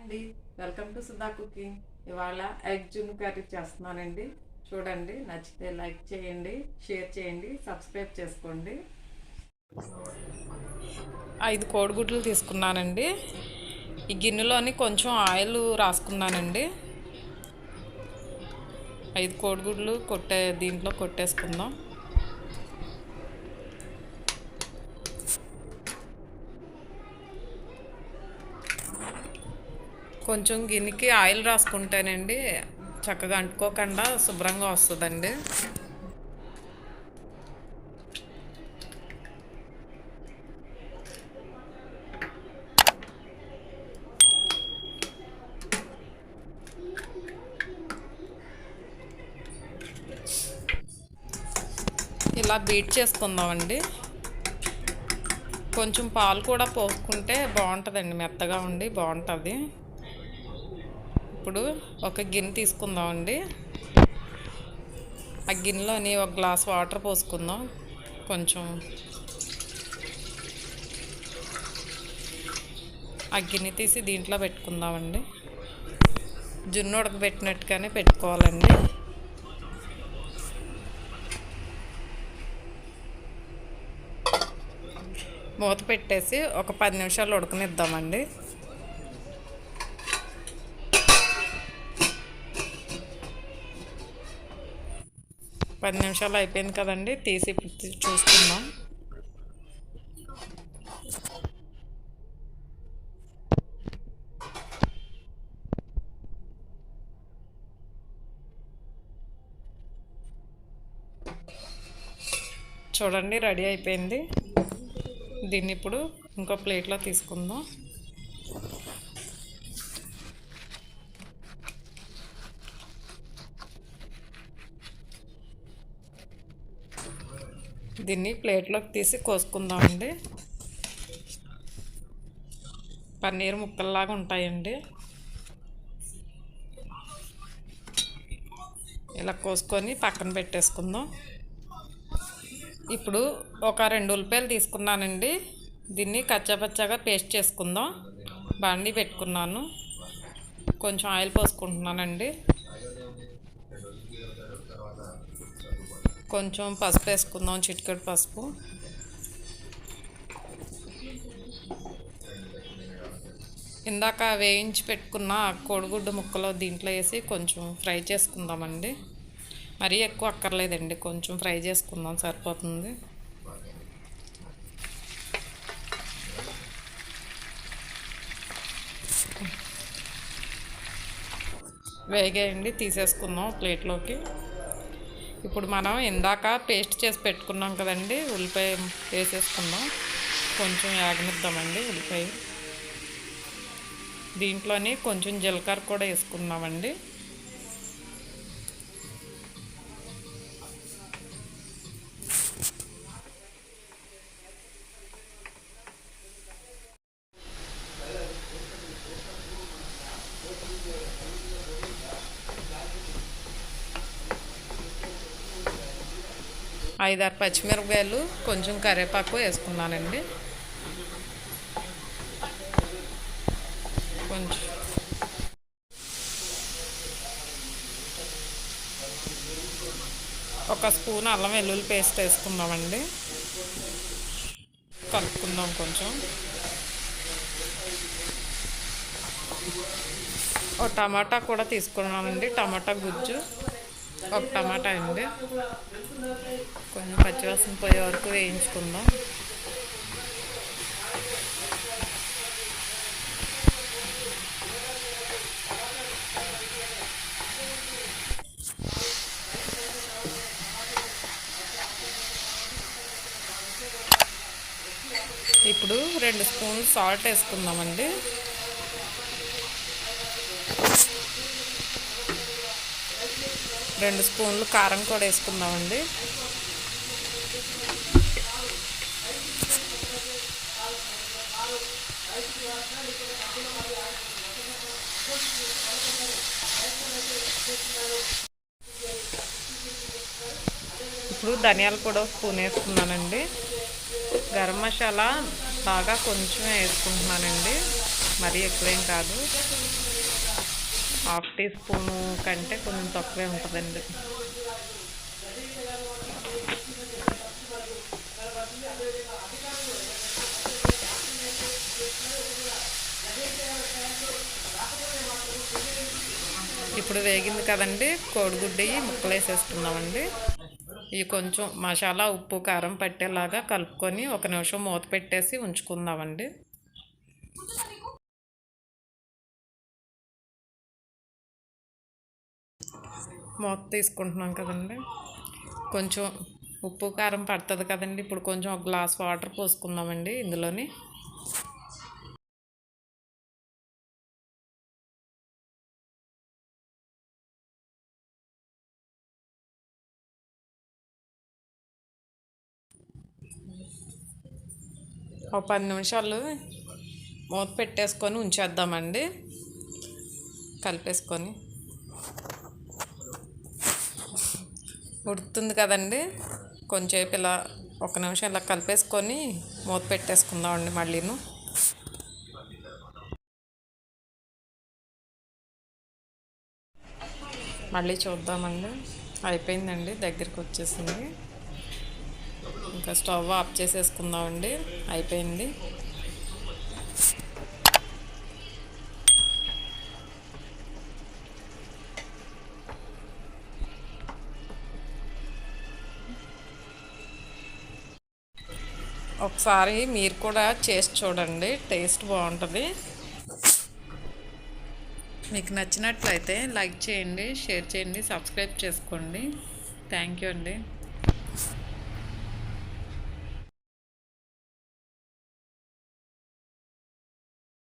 అండి, welcome to Sudha cooking. ఇవాళ egg జున్ను కర్రీ చేస్తున్నానండి. చూడండి, నచ్చితే లైక్ చేయండి, షేర్ చేయండి, సబ్స్క్రైబ్ చేసుకోండి. 5 కోడిగుడ్లు తీసుకున్నానండి. ఈ గిన్నెలోని కొంచెం ఆయిల్ రాసుకున్నానండి. 5 కోడిగుడ్లు దీంట్లో కొట్టేసుకుందాం. కొంచెం గిన్నెకి ఆయిల్ రాసుకుంటేనండి చక్కగా అంటుకోకుండా శుభ్రంగా వస్తుందండి. ఇలా బీట్ చేసుకుందామండి. కొంచెం పాలు కూడా పోసుకుంటే బాగుంటుందండి, మెత్తగా ఉండి బాగుంటుంది. ఇప్పుడు ఒక గిన్నె తీసుకుందామండి. ఆ గిన్నెలోని ఒక గ్లాస్ వాటర్ పోసుకుందాం. కొంచెం ఆ గిన్నె తీసి దీంట్లో పెట్టుకుందామండి. జున్ను ఉడకబెట్టినట్టుగానే పెట్టుకోవాలండి. మూత పెట్టేసి ఒక 10 నిమిషాలు ఉడకనిద్దామండి. పది నిమిషాలు అయిపోయింది కదండి, తీసి చూసుకుందాం. చూడండి, రెడీ అయిపోయింది. దీన్ని ఇప్పుడు ఇంకో ప్లేట్లో తీసుకుందాం. దీన్ని ప్లేట్లోకి తీసి కోసుకుందామండి. పన్నీర్ ముక్కల్లాగా ఉంటాయండి. ఇలా కోసుకొని పక్కన పెట్టేసుకుందాం. ఇప్పుడు ఒక 2 ఉల్లిపాయలు తీసుకున్నానండి. దీన్ని కచ్చాపచ్చాగా పేస్ట్ చేసుకుందాం. బాండీ పెట్టుకున్నాను, కొంచెం ఆయిల్ పోసుకుంటున్నానండి. కొంచెం పసుపు వేసుకుందాం, చిటికెడు పసుపు. ఇందాక వేయించి పెట్టుకున్న కోడిగుడ్డు ముక్కలు దీంట్లో వేసి కొంచెం ఫ్రై చేసుకుందామండి. మరీ ఎక్కువ అక్కర్లేదండి, కొంచెం ఫ్రై చేసుకుందాం, సరిపోతుంది. వేగేయండి, తీసేసుకుందాం ప్లేట్లోకి. ఇప్పుడు మనం ఇందాక పేస్ట్ చేసి పెట్టుకున్నాం కదండి, ఉల్లిపాయ వేసేసుకుందాం. కొంచెం యాగనిద్దామండి ఉల్లిపాయ. దీంట్లోని కొంచెం జీలకర్ర కూడా వేసుకుందామండి. ఐదారు పచ్చిమిరపకాయలు, కొంచెం కరివేపాకు వేసుకున్నానండి. కొంచెం ఒక స్పూన్ అల్లం వెల్లుల్లి పేస్ట్ వేసుకుందామండి. కలుపుకుందాం. కొంచెం ఒక టమాటా కూడా తీసుకున్నానండి, టమాటా గుజ్జు. ఒక టమాటా అండి. కొంచెం పచ్చివాసన పోయే వరకు వేయించుకుందాం. ఇప్పుడు 2 స్పూన్లు సాల్ట్ వేసుకుందామండి. రెండు స్పూన్లు కారం కూడా వేసుకుందామండి. ఇప్పుడు ధనియాల పొడి స్పూన్ వేసుకున్నానండి. గరం మసాలా బాగా కొంచెం వేసుకుంటున్నానండి. మరీ ఎక్కువేం కాదు, హాఫ్ టీ స్పూను కంటే కొంచెం తక్కువే ఉంటుందండి. ఇప్పుడు వేగింది కదండి, కోడిగుడ్డి ముక్కలు వేసేసుకుందామండి. ఇవి కొంచెం మసాలా ఉప్పు కారం పట్టేలాగా కలుపుకొని 1 నిమిషం మూత పెట్టేసి ఉంచుకుందామండి. మూత తీసుకుంటున్నాం కదండి, కొంచెం ఉప్పు కారం పడుతుంది కదండి. ఇప్పుడు కొంచెం 1 గ్లాస్ వాటర్ పోసుకుందామండి ఇందులోని. ఒక 10 నిమిషాలు మూత పెట్టేసుకొని ఉంచేద్దామండి, కలిపేసుకొని. ఉడుకుతుంది కదండి, కొంచెంసేపు ఇలా 1 నిమిషం ఇలా కలిపేసుకొని మూత పెట్టేసుకుందామండి. మళ్ళీ చూద్దామండి. అయిపోయిందండి, దగ్గరికి వచ్చేసింది. ఇంకా స్టవ్ ఆఫ్ చేసేసుకుందామండి, అయిపోయింది. ఒకసారి మీరు కూడా చేసి చూడండి, టేస్ట్ బాగుంటుంది. మీకు నచ్చినట్లయితే లైక్ చేయండి, షేర్ చేయండి, సబ్స్క్రైబ్ చేసుకోండి. థ్యాంక్ యూ అండి.